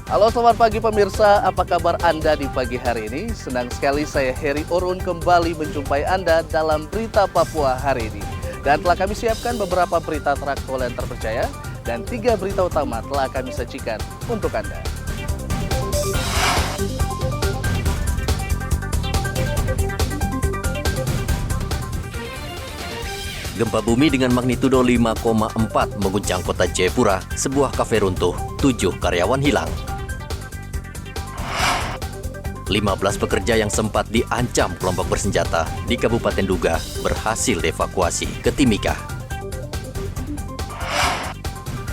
Halo selamat pagi pemirsa, apa kabar Anda di pagi hari ini? Senang sekali saya Heri Orun kembali menjumpai Anda dalam Berita Papua hari ini. Dan telah kami siapkan beberapa berita teraktual dan terpercaya dan 3 berita utama telah kami sajikan untuk Anda. Gempa bumi dengan magnitudo 5,4 mengguncang kota Jayapura, sebuah kafe runtuh, 7 karyawan hilang. 15 pekerja yang sempat diancam kelompok bersenjata di Kabupaten Duga berhasil dievakuasi ke Timika.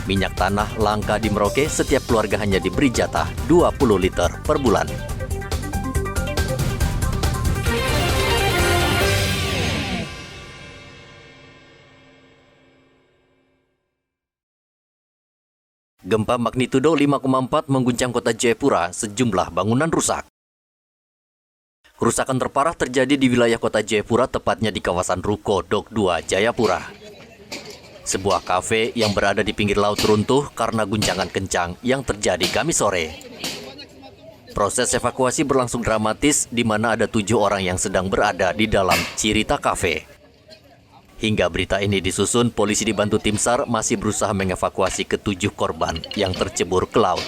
Minyak tanah langka di Merauke, setiap keluarga hanya diberi jatah 20 liter per bulan. Gempa magnitudo 5,4 mengguncang kota Jayapura, sejumlah bangunan rusak. Kerusakan terparah terjadi di wilayah kota Jayapura, tepatnya di kawasan Ruko Dok 2 Jayapura. Sebuah kafe yang berada di pinggir laut runtuh karena guncangan kencang yang terjadi Kamis sore. Proses evakuasi berlangsung dramatis di mana ada 7 orang yang sedang berada di dalam Cirita Cafe. Hingga berita ini disusun, polisi dibantu tim SAR masih berusaha mengevakuasi ke-7 korban yang tercebur ke laut.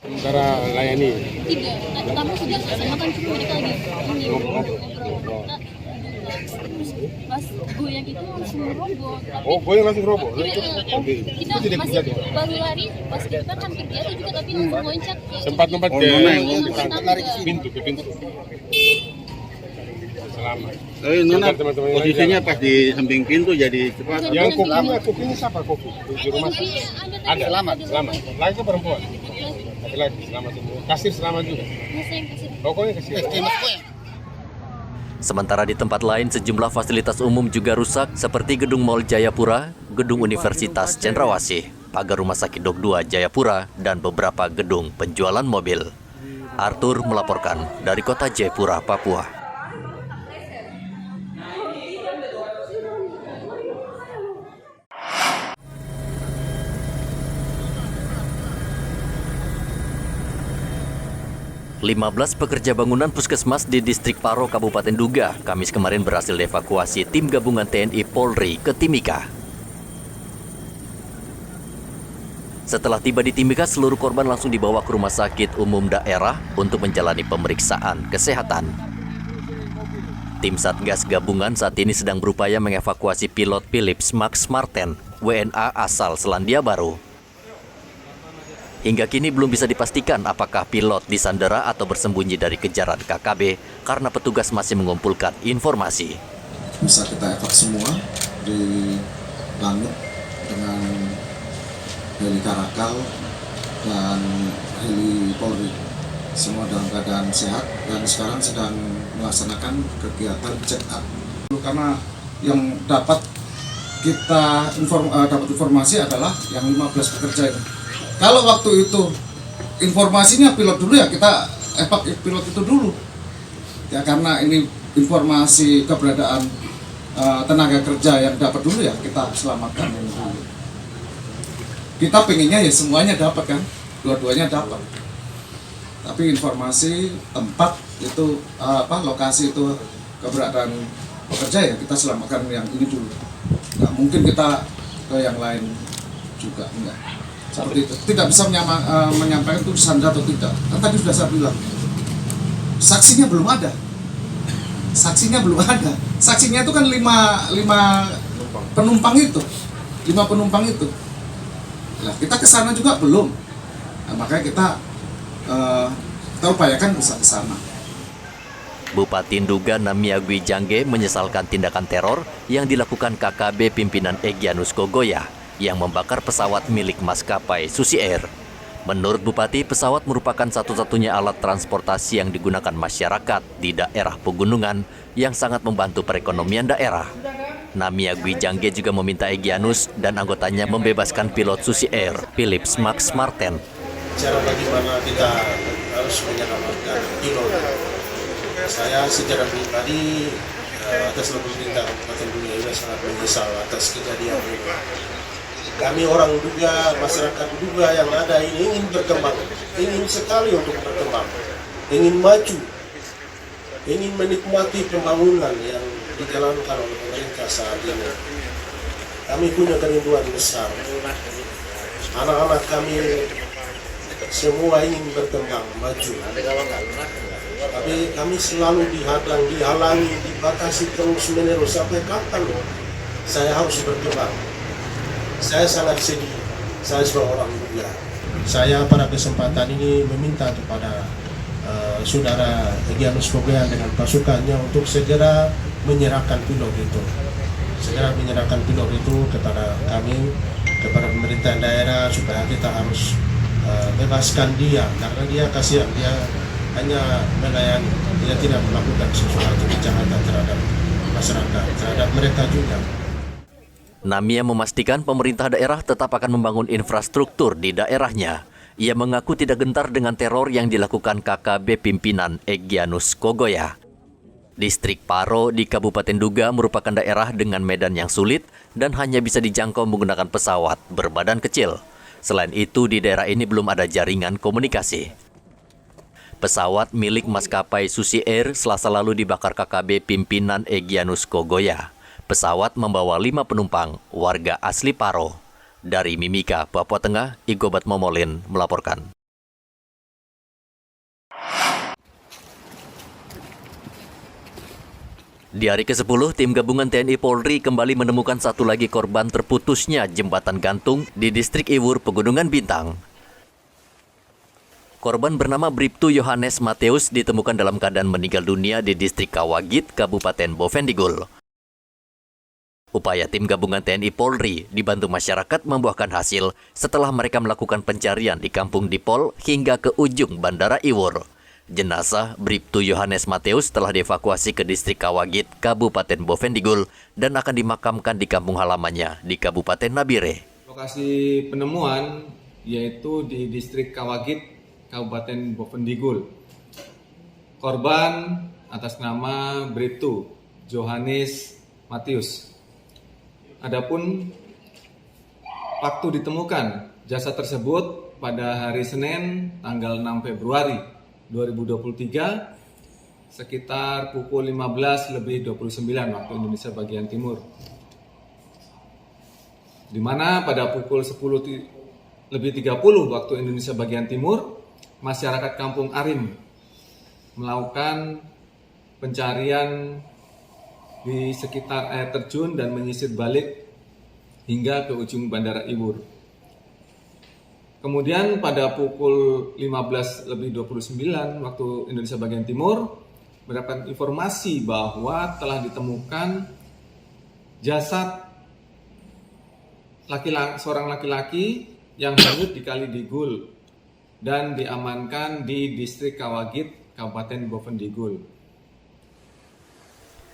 Sementara layani? Tidak, kamu sudah selesai makan cuma mereka lagi. Pas goyang itu langsung roboh. Oh, goyang langsung roboh? Kita masih baru lari, pas kita kan hampir jatuh juga tapi langsung loncat. Sempat lompat ke pintu. Selamat. Nona, posisinya pas di samping pintu jadi cepat. Yang kopinya siapa kopi? Di rumah? Ada. Selamat. Lagi ke perempuan? Laki-laki, selamat semua. Kasir selamat juga? Pokoknya kasir. Sementara di tempat lain, sejumlah fasilitas umum juga rusak seperti Gedung Mall Jayapura, Gedung Universitas Cendrawasih, pagar Rumah Sakit Dok 2 Jayapura, dan beberapa gedung penjualan mobil. Arthur melaporkan dari kota Jayapura, Papua. 15 pekerja bangunan puskesmas di distrik Paro, Kabupaten Duga, Kamis kemarin berhasil dievakuasi tim gabungan TNI Polri ke Timika. Setelah tiba di Timika, seluruh korban langsung dibawa ke rumah sakit umum daerah untuk menjalani pemeriksaan kesehatan. Tim Satgas Gabungan saat ini sedang berupaya mengevakuasi pilot Philips Max Marten, WNA asal Selandia Baru. Hingga kini belum bisa dipastikan apakah pilot disandera atau bersembunyi dari kejaran KKB karena petugas masih mengumpulkan informasi. Bisa kita evakuasi semua di langit dengan heli Karakal dan heli Polri. Semua dalam keadaan sehat dan sekarang sedang melaksanakan kegiatan check up. Karena yang dapat kita dapat informasi adalah yang 15 pekerja ini. Kalau waktu itu informasinya pilot dulu ya kita evakuasi pilot itu dulu. Ya karena ini informasi keberadaan tenaga kerja yang dapat dulu ya kita selamatkan ini dulu. Kita pengennya ya semuanya dapat kan, dua-duanya dapat. Tapi informasi tempat itu lokasi itu keberadaan pekerja ya kita selamatkan yang ini dulu. Nggak mungkin kita ke yang lain juga enggak. Seperti itu. Tidak bisa menyampaikan itu disandera atau tidak. Kan tadi sudah saya bilang. Saksinya belum ada. Saksinya itu kan 5 penumpang itu. 5 penumpang itu. Nah, kita ke sana juga belum. Nah, makanya kita upayakan bisa ke sana. Bupati Nduga Namiagwi Jangge menyesalkan tindakan teror yang dilakukan KKB pimpinan Egyanus Kogoya yang membakar pesawat milik maskapai Susi Air. Menurut Bupati, pesawat merupakan satu-satunya alat transportasi yang digunakan masyarakat di daerah pegunungan yang sangat membantu perekonomian daerah. Namiagwi Jangge juga meminta Egyanus dan anggotanya membebaskan pilot Susi Air, Philips Max Marten. Cara bagaimana kita harus menyelamatkan pilot. Saya secara pribadi atas nama pemerintah Kabupaten Duga sangat menyesal atas kejadian ini. kami orang juga, masyarakat juga yang ada ini ingin berkembang, ingin sekali untuk berkembang, ingin maju, ingin menikmati pembangunan yang dijalankan oleh pemerintah saat ini. Kami punya kerinduan besar. Anak-anak kami semua ingin berkembang, maju. Tapi kami selalu dihadang, dihalangi, dibatasi terus-menerus. Sampai kapan saya harus berkembang? Saya sangat sedih. Saya sebagai orang muda. Saya pada kesempatan ini meminta kepada saudara Egyanus Kogoya dengan pasukannya untuk segera menyerahkan pilot itu. Segera menyerahkan pilot itu kepada kami, kepada pemerintah daerah, supaya kita harus bebaskan dia, karena dia kasihan, dia hanya melayani, dia tidak melakukan sesuatu kejahatan terhadap masyarakat, terhadap mereka juga. Namia memastikan pemerintah daerah tetap akan membangun infrastruktur di daerahnya. Ia mengaku tidak gentar dengan teror yang dilakukan KKB pimpinan Egyanus Kogoya. Distrik Paro di Kabupaten Duga merupakan daerah dengan medan yang sulit dan hanya bisa dijangkau menggunakan pesawat berbadan kecil. Selain itu, di daerah ini belum ada jaringan komunikasi. Pesawat milik maskapai Susi Air Selasa lalu dibakar KKB pimpinan Egyanus Kogoya. Pesawat membawa 5 penumpang, warga asli Paro. Dari Mimika, Papua Tengah, Igobat Momolin melaporkan. Di hari ke-10, tim gabungan TNI Polri kembali menemukan satu lagi korban terputusnya jembatan gantung di distrik Iwur, Pegunungan Bintang. Korban bernama Bribtu Yohanes Mateus ditemukan dalam keadaan meninggal dunia di distrik Kawagit, Kabupaten Bovendigul. Upaya tim gabungan TNI Polri dibantu masyarakat membuahkan hasil setelah mereka melakukan pencarian di Kampung Dipol hingga ke ujung Bandara Iwur. Jenazah Bribtu Yohanes Mateus telah dievakuasi ke distrik Kawagit, Kabupaten Bovendigul dan akan dimakamkan di kampung halamannya di Kabupaten Nabire. Lokasi penemuan yaitu di distrik Kawagit, Kabupaten Bovendigul. Korban atas nama Bribtu Yohanes Mateus. Adapun waktu ditemukan jasad tersebut pada hari Senin tanggal 6 Februari 2023 sekitar pukul 15:29 waktu Indonesia bagian timur. Di mana pada pukul 10:30 waktu Indonesia bagian timur, masyarakat Kampung Arim melakukan pencarian di sekitar air terjun dan menyisir balik hingga ke ujung Bandara Iwur. Kemudian pada pukul 15:29 waktu Indonesia bagian timur mendapatkan informasi bahwa telah ditemukan jasad seorang laki-laki yang hanyut di Kali Digul dan diamankan di distrik Kawagit, Kabupaten Bovendigul.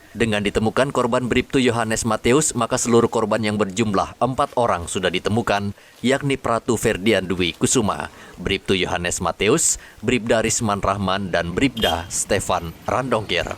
Dengan ditemukan korban Bribtu Yohanes Mateus, maka seluruh korban yang berjumlah 4 orang sudah ditemukan, yakni Pratu Ferdian Dwi Kusuma, Bribtu Yohanes Mateus, Bribda Risman Rahman, dan Bribda Stefan Randongkir.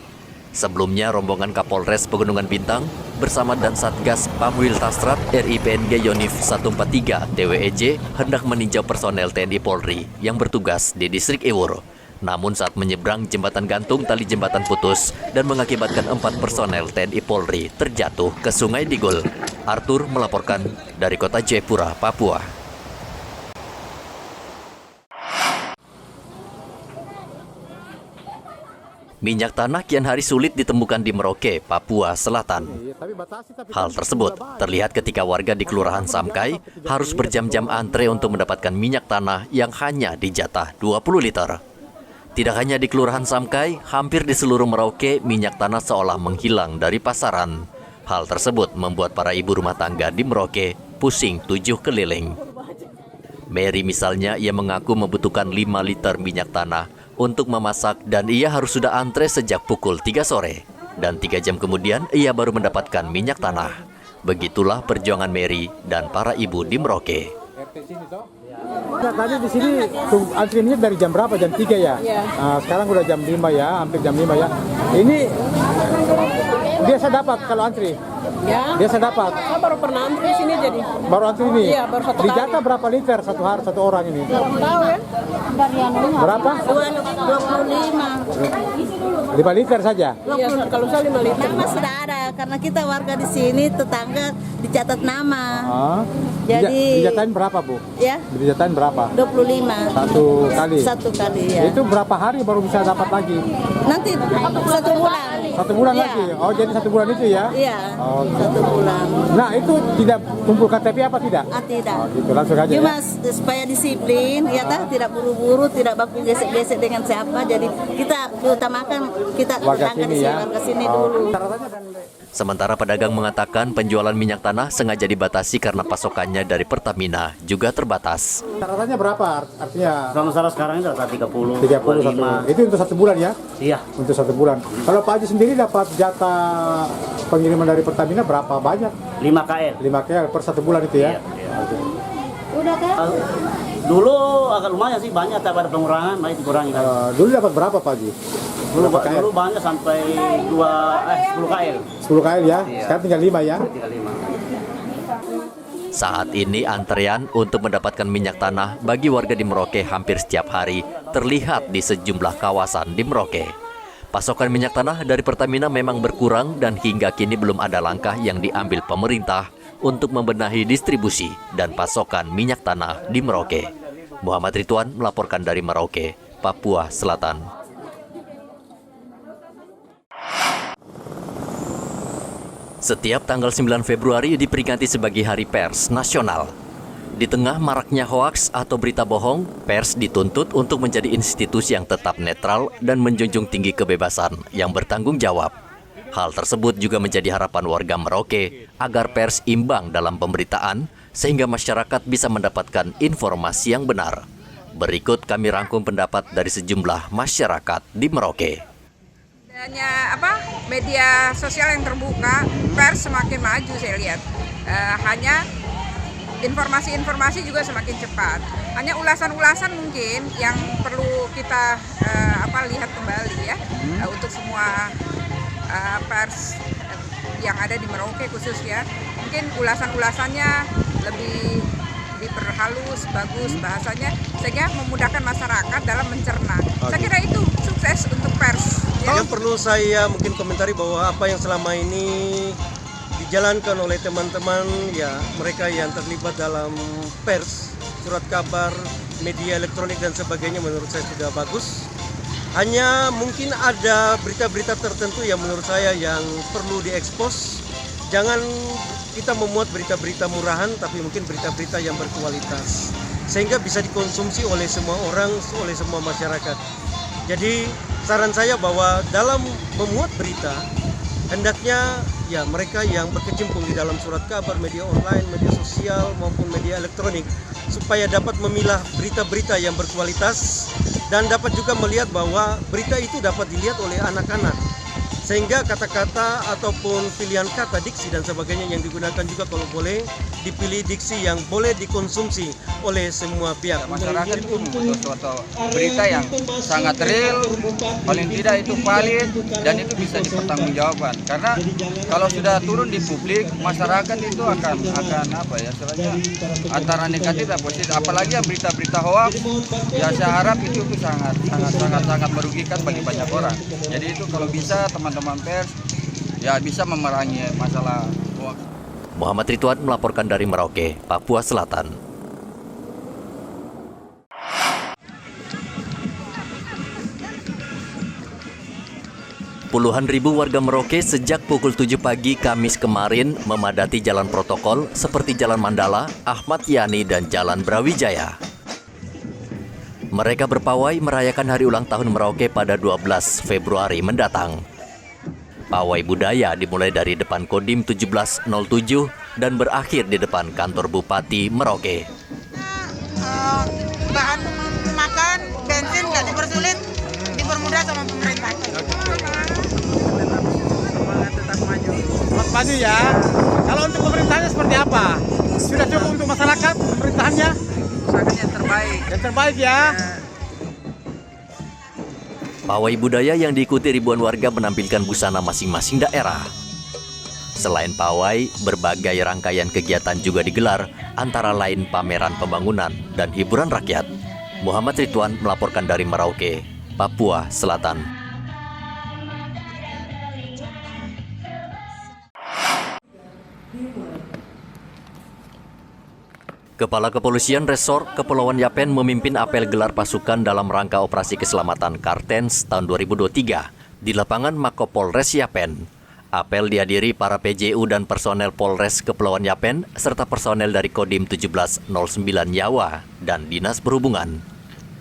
Sebelumnya, rombongan Kapolres Pegunungan Bintang bersama dan Satgas Pamwil Tasrat RIPNG Yonif 143 TWEJ hendak meninjau personel TNI Polri yang bertugas di distrik Iwur. Namun saat menyeberang jembatan gantung, tali jembatan putus dan mengakibatkan 4 personel TNI Polri terjatuh ke Sungai Digul. Arthur melaporkan dari kota Jayapura, Papua. Minyak tanah kian hari sulit ditemukan di Merauke, Papua Selatan. Hal tersebut terlihat ketika warga di Kelurahan Samkai harus berjam-jam antre untuk mendapatkan minyak tanah yang hanya dijatah 20 liter. Tidak hanya di Kelurahan Samkai, hampir di seluruh Merauke, minyak tanah seolah menghilang dari pasaran. Hal tersebut membuat para ibu rumah tangga di Merauke pusing 7 keliling. Mary misalnya, ia mengaku membutuhkan 5 liter minyak tanah untuk memasak dan ia harus sudah antre sejak pukul 3 sore. Dan 3 jam kemudian, ia baru mendapatkan minyak tanah. Begitulah perjuangan Mary dan para ibu di Merauke. Tadi di sini antriannya dari jam berapa? Jam 3 ya? Nah, sekarang udah jam 5 ya, hampir jam 5 ya. Ini biasa dapat kalau antri. Ya. Biasa dapat. Saya baru pernah antri sini jadi. Baru antri ini? Iya, baru satu kali. Dijatah berapa liter satu hari satu orang ini? Belum tahu ya. Berapa? 25. 5 liter saja? Iya, kalau saya 5 liter. Nama sudah ada karena kita warga di sini tetangga dicatat nama. Jadi Dijatain berapa, Bu? ya Dijatain berapa? 25. Satu kali? Satu kali ya. Itu berapa hari baru bisa dapat lagi? Nanti 1 bulan. 1 bulan Iya. lagi? Oh, jadi 1 bulan itu ya? Iya. Oh, 1 bulan. nah, itu tidak kumpul KTP apa tidak? Tidak. Oh, gitu, langsung aja Cuma ya? supaya disiplin, ya tidak buru-buru, tidak baku gesek-gesek dengan siapa. Jadi kita utamakan kita Warga tetangga sini di sini, ya? warga sini Oh. dulu. Sementara pedagang mengatakan penjualan minyak tanah sengaja dibatasi karena pasokannya dari Pertamina juga terbatas. Rata-ratanya berapa? Artinya Kalau masalah sekarang ini rata 30, 30 itu untuk 1 bulan ya? Iya. Untuk 1 bulan. Kalau Pak Haji sendiri dapat jatah pengiriman dari Pertamina berapa banyak? 5 KL. 5 KL per 1 bulan itu ya? Udah kan? Dulu agak lumayan sih, banyak tapi ada pengurangan, baik dikurangi kan. Dulu dapat berapa Pak Haji? Dulu Berapa KL? banyak sampai 10 KL. 10 KL ya? Sekarang tinggal 5 ya? 35. Saat ini antrean untuk mendapatkan minyak tanah bagi warga di Merauke hampir setiap hari terlihat di sejumlah kawasan di Merauke. Pasokan minyak tanah dari Pertamina memang berkurang dan hingga kini belum ada langkah yang diambil pemerintah untuk membenahi distribusi dan pasokan minyak tanah di Merauke. Muhammad Ridwan melaporkan dari Merauke, Papua Selatan. Setiap tanggal 9 Februari diperingati sebagai Hari Pers Nasional. Di tengah maraknya hoaks atau berita bohong, pers dituntut untuk menjadi institusi yang tetap netral dan menjunjung tinggi kebebasan yang bertanggung jawab. Hal tersebut juga menjadi harapan warga Merauke agar pers imbang dalam pemberitaan sehingga masyarakat bisa mendapatkan informasi yang benar. Berikut kami rangkum pendapat dari sejumlah masyarakat di Merauke. Adanya media sosial yang terbuka, pers semakin maju saya lihat. Hanya informasi-informasi juga semakin cepat. Hanya ulasan-ulasan mungkin yang perlu kita lihat kembali ya untuk semua pers yang ada di Merauke khususnya. Mungkin ulasan-ulasannya lebih diperhalus, bagus bahasanya sehingga memudahkan masyarakat dalam mencerna. Saya kira itu sukses untuk pers. Yang perlu saya mungkin komentari bahwa apa yang selama ini dijalankan oleh teman-teman ya mereka yang terlibat dalam pers, surat kabar, media elektronik dan sebagainya menurut saya sudah bagus. Hanya mungkin ada berita-berita tertentu yang menurut saya yang perlu diekspos. Jangan kita memuat berita-berita murahan tapi mungkin berita-berita yang berkualitas sehingga bisa dikonsumsi oleh semua orang, oleh semua masyarakat. Jadi saran saya bahwa dalam memuat berita hendaknya ya mereka yang berkecimpung di dalam surat kabar, media online, media sosial maupun media elektronik supaya dapat memilah berita-berita yang berkualitas dan dapat juga melihat bahwa berita itu dapat dilihat oleh anak-anak. Sehingga kata-kata ataupun pilihan kata, diksi dan sebagainya yang digunakan juga kalau boleh dipilih diksi yang boleh dikonsumsi oleh semua pihak. Masyarakat itu membutuhkan suatu berita yang sangat real, paling tidak itu valid dan itu bisa dipertanggungjawabkan. Karena kalau sudah turun di publik, masyarakat itu akan antara negatif dan positif. Apalagi yang berita-berita hoax, ya saya harap itu sangat merugikan bagi banyak orang. Jadi itu kalau bisa teman-teman pers ya bisa memerangi masalah hoax. Muhammad Ridwan melaporkan dari Merauke, Papua Selatan. Puluhan ribu warga Merauke sejak pukul 7 pagi Kamis kemarin memadati jalan protokol seperti Jalan Mandala, Ahmad Yani, dan Jalan Brawijaya. Mereka berpawai merayakan hari ulang tahun Merauke pada 12 Februari mendatang. Pawai budaya dimulai dari depan Kodim 1707 dan berakhir di depan kantor Bupati Merauke. Bahan makan, bensin nggak dipersulit, dipermudah sama pemerintah. Selamat pagi ya. Kalau untuk pemerintahnya seperti apa? Sudah cukup untuk masyarakat pemerintahannya? Usahakan yang terbaik. Yang terbaik ya. Pawai budaya yang diikuti ribuan warga menampilkan busana masing-masing daerah. Selain pawai, berbagai rangkaian kegiatan juga digelar, antara lain pameran pembangunan dan hiburan rakyat. Muhammad Ridwan melaporkan dari Merauke, Papua Selatan. Kepala Kepolisian Resor Kepulauan Yapen memimpin apel gelar pasukan dalam rangka Operasi Keselamatan Kartens tahun 2023 di lapangan Mako Polres Yapen. Apel dihadiri para PJU dan personel Polres Kepulauan Yapen serta personel dari Kodim 1709 Yawa dan Dinas Perhubungan.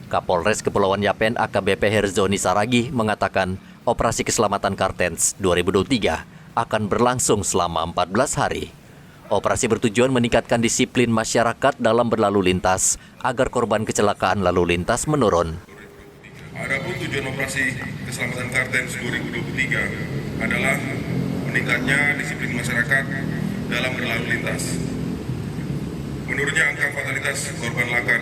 Kapolres Kepulauan Yapen AKBP Herzoni Saragih mengatakan Operasi Keselamatan Kartens 2023 akan berlangsung selama 14 hari. Operasi bertujuan meningkatkan disiplin masyarakat dalam berlalu lintas agar korban kecelakaan lalu lintas menurun. Adapun tujuan Operasi Keselamatan Kartens 2023 adalah meningkatnya disiplin masyarakat dalam berlalu lintas. Menurunnya angka fatalitas korban laka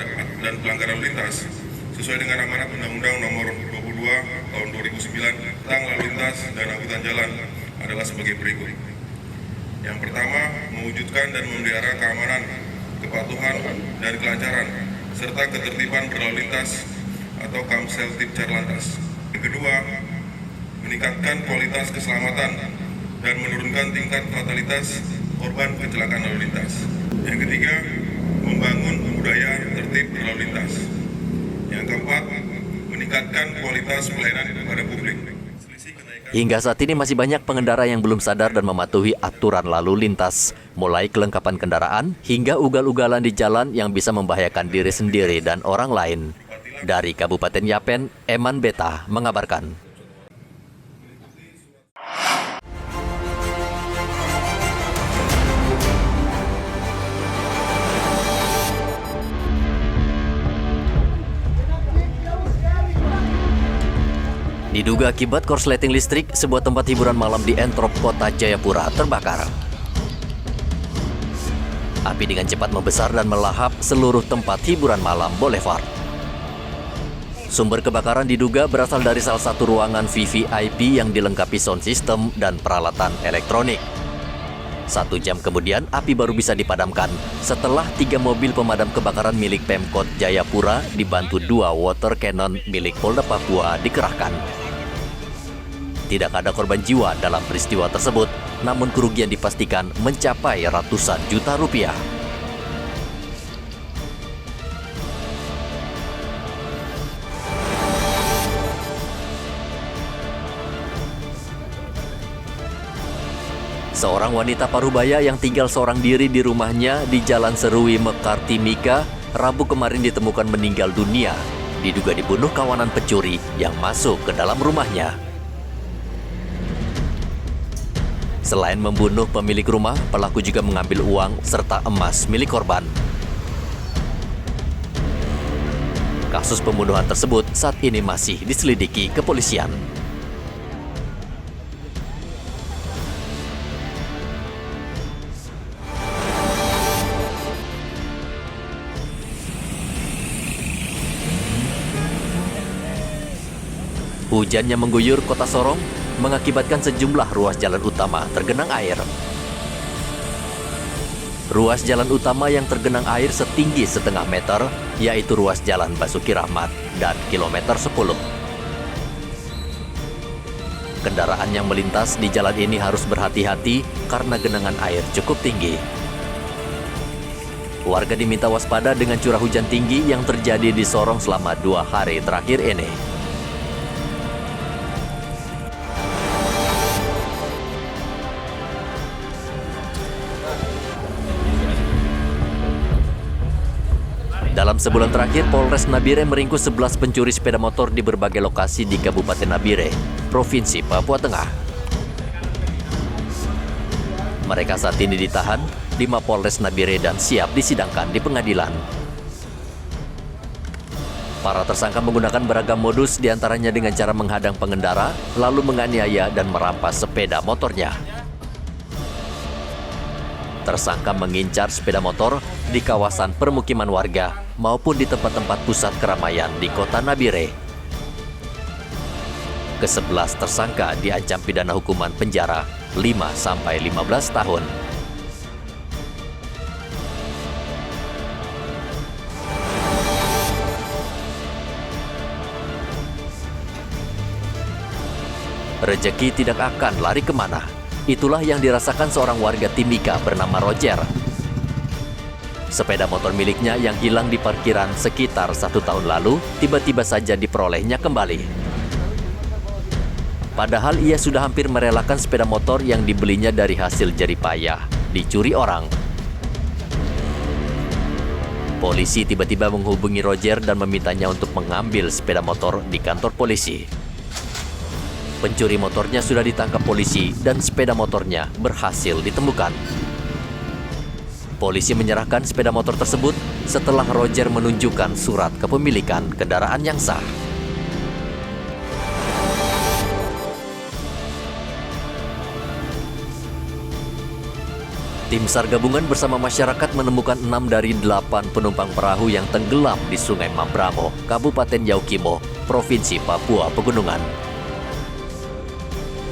dan pelanggaran lalu lintas sesuai dengan amanat Undang-Undang Nomor 22 Tahun 2009 tentang lalu lintas dan angkutan jalan adalah sebagai berikut. Yang pertama, mewujudkan dan memelihara keamanan, kepatuhan, dan kelancaran, serta ketertiban berlalu lintas atau Kamseltib Carlantas. Yang kedua, meningkatkan kualitas keselamatan dan menurunkan tingkat fatalitas korban kecelakaan lalu lintas. Yang ketiga, membangun budaya tertib berlalu lintas. Yang keempat, meningkatkan kualitas pelayanan kepada publik. Hingga saat ini masih banyak pengendara yang belum sadar dan mematuhi aturan lalu lintas, mulai kelengkapan kendaraan hingga ugal-ugalan di jalan yang bisa membahayakan diri sendiri dan orang lain. Dari Kabupaten Yapen, Eman Beta mengabarkan. Diduga akibat korsleting listrik, sebuah tempat hiburan malam di Entrop, Kota Jayapura terbakar. Api dengan cepat membesar dan melahap seluruh tempat hiburan malam Boulevard. Sumber kebakaran diduga berasal dari salah satu ruangan VVIP yang dilengkapi sound system dan peralatan elektronik. 1 jam kemudian, api baru bisa dipadamkan setelah 3 mobil pemadam kebakaran milik Pemkot Jayapura dibantu 2 water cannon milik Polda Papua dikerahkan. Tidak ada korban jiwa dalam peristiwa tersebut, namun kerugian dipastikan mencapai ratusan juta rupiah. Seorang wanita parubaya yang tinggal seorang diri di rumahnya di Jalan Serui Mekar Timika, Rabu kemarin ditemukan meninggal dunia, diduga dibunuh kawanan pencuri yang masuk ke dalam rumahnya. Selain membunuh pemilik rumah, pelaku juga mengambil uang serta emas milik korban. Kasus pembunuhan tersebut saat ini masih diselidiki kepolisian. Hujan yang mengguyur Kota Sorong mengakibatkan sejumlah ruas jalan utama tergenang air. Ruas jalan utama yang tergenang air setinggi setengah meter, yaitu ruas Jalan Basuki Rahmat dan kilometer 10. Kendaraan yang melintas di jalan ini harus berhati-hati karena genangan air cukup tinggi. Warga diminta waspada dengan curah hujan tinggi yang terjadi di Sorong selama 2 hari terakhir ini. Dalam sebulan terakhir, Polres Nabire meringkus 11 pencuri sepeda motor di berbagai lokasi di Kabupaten Nabire, Provinsi Papua Tengah. Mereka saat ini ditahan di Mapolres Nabire dan siap disidangkan di pengadilan. Para tersangka menggunakan beragam modus, diantaranya dengan cara menghadang pengendara, lalu menganiaya dan merampas sepeda motornya. Tersangka mengincar sepeda motor di kawasan permukiman warga maupun di tempat-tempat pusat keramaian di Kota Nabire. Ke-11 tersangka diancam pidana hukuman penjara 5-15 tahun. Rezeki tidak akan lari kemana. Itulah yang dirasakan seorang warga Timika bernama Roger. Sepeda motor miliknya yang hilang di parkiran sekitar 1 tahun lalu, tiba-tiba saja diperolehnya kembali. Padahal ia sudah hampir merelakan sepeda motor yang dibelinya dari hasil jerih payah dicuri orang. Polisi tiba-tiba menghubungi Roger dan memintanya untuk mengambil sepeda motor di kantor polisi. Pencuri motornya sudah ditangkap polisi dan sepeda motornya berhasil ditemukan. Polisi menyerahkan sepeda motor tersebut setelah Roger menunjukkan surat kepemilikan kendaraan yang sah. Tim SAR gabungan bersama masyarakat menemukan 6 dari 8 penumpang perahu yang tenggelam di Sungai Mambramo, Kabupaten Yaukimo, Provinsi Papua Pegunungan.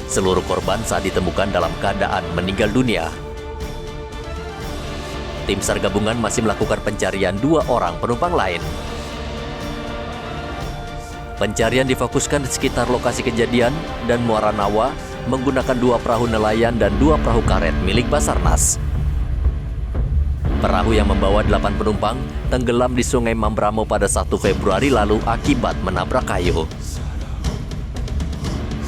Seluruh korban saat ditemukan dalam keadaan meninggal dunia. Tim SAR gabungan masih melakukan pencarian 2 orang penumpang lain. Pencarian difokuskan di sekitar lokasi kejadian dan Muara Nawa menggunakan 2 perahu nelayan dan 2 perahu karet milik Basarnas. Perahu yang membawa 8 penumpang tenggelam di Sungai Mambramo pada 1 Februari lalu akibat menabrak kayu.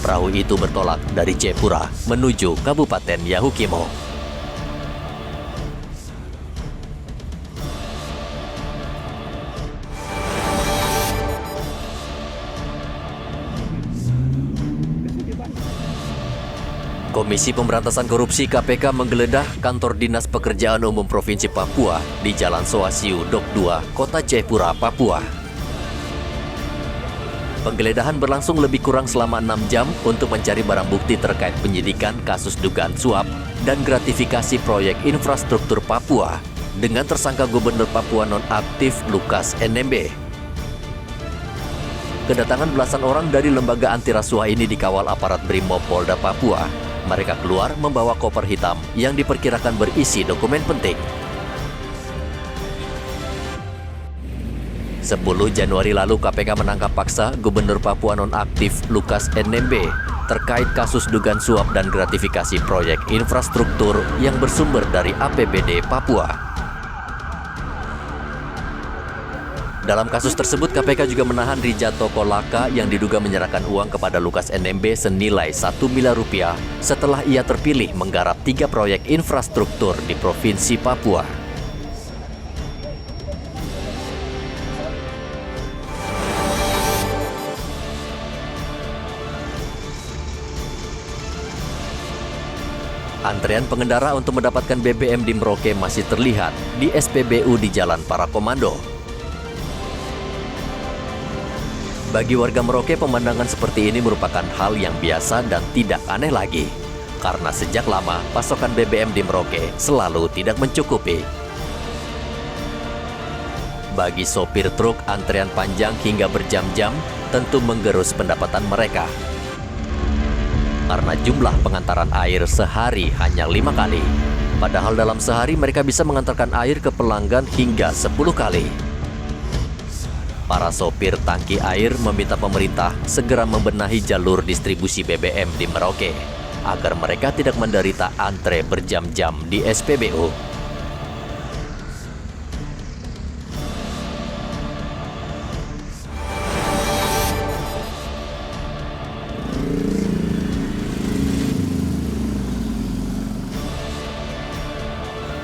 Perahu itu bertolak dari Jayapura menuju Kabupaten Yahukimo. Komisi Pemberantasan Korupsi KPK menggeledah kantor Dinas Pekerjaan Umum Provinsi Papua di Jalan Soasiu, Dok 2, Kota Jayapura, Papua. Penggeledahan berlangsung lebih kurang selama 6 jam untuk mencari barang bukti terkait penyidikan kasus dugaan suap dan gratifikasi proyek infrastruktur Papua dengan tersangka Gubernur Papua nonaktif Lukas NMB. Kedatangan belasan orang dari lembaga anti rasuah ini dikawal aparat Brimob Polda Papua. Mereka keluar membawa koper hitam yang diperkirakan berisi dokumen penting. 10 Januari lalu KPK menangkap paksa Gubernur Papua nonaktif Lukas NMB terkait kasus dugaan suap dan gratifikasi proyek infrastruktur yang bersumber dari APBD Papua. Dalam kasus tersebut, KPK juga menahan Rijato Kolaka yang diduga menyerahkan uang kepada Lukas NMB senilai 1 miliar rupiah setelah ia terpilih menggarap 3 proyek infrastruktur di Provinsi Papua. Antrean pengendara untuk mendapatkan BBM di Merauke masih terlihat di SPBU di Jalan Para Komando. Bagi warga Merauke, pemandangan seperti ini merupakan hal yang biasa dan tidak aneh lagi. Karena sejak lama, pasokan BBM di Merauke selalu tidak mencukupi. Bagi sopir truk, antrean panjang hingga berjam-jam tentu menggerus pendapatan mereka. Karena jumlah pengantaran air sehari hanya 5 kali. Padahal dalam sehari mereka bisa mengantarkan air ke pelanggan hingga 10 kali. Para sopir tangki air meminta pemerintah segera membenahi jalur distribusi BBM di Merauke agar mereka tidak menderita antre berjam-jam di SPBU.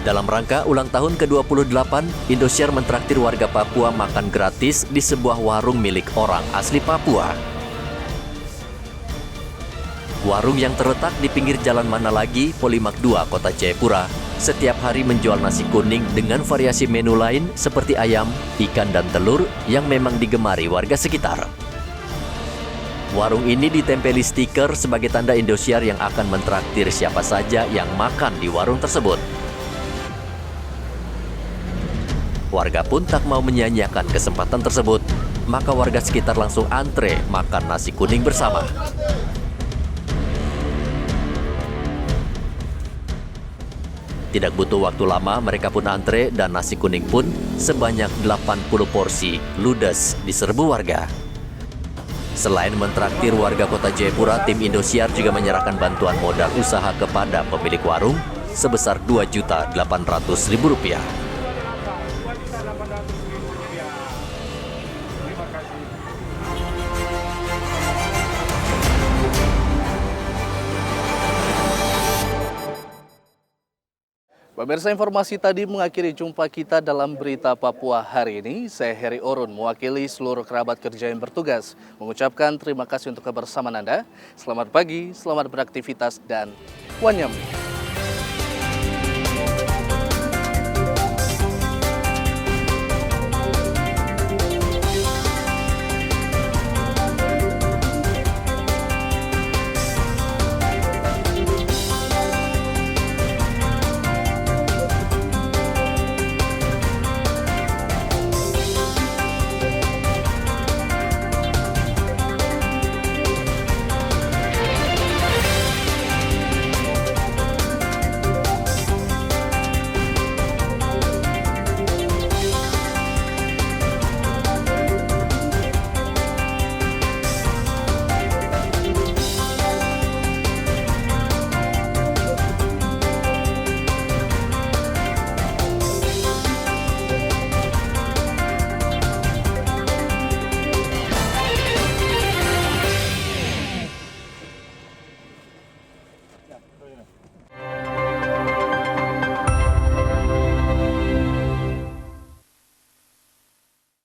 Dalam rangka ulang tahun ke-28, Indosiar mentraktir warga Papua makan gratis di sebuah warung milik orang asli Papua. Warung yang terletak di pinggir Jalan Manalagi, Polimak 2, Kota Jayapura, setiap hari menjual nasi kuning dengan variasi menu lain seperti ayam, ikan, dan telur yang memang digemari warga sekitar. Warung ini ditempeli stiker sebagai tanda Indosiar yang akan mentraktir siapa saja yang makan di warung tersebut. Warga pun tak mau menyia-nyiakan kesempatan tersebut, maka warga sekitar langsung antre makan nasi kuning bersama. Tidak butuh waktu lama, mereka pun antre dan nasi kuning pun sebanyak 80 porsi ludes diserbu warga. Selain mentraktir warga kota Jayapura, tim Indosiar juga menyerahkan bantuan modal usaha kepada pemilik warung sebesar Rp2.800.000. Pemirsa, informasi tadi mengakhiri jumpa kita dalam Berita Papua hari ini. Saya Heri Orun, mewakili seluruh kerabat kerja yang bertugas, mengucapkan terima kasih untuk kebersamaan Anda. Selamat pagi, selamat beraktivitas, dan Wanyam.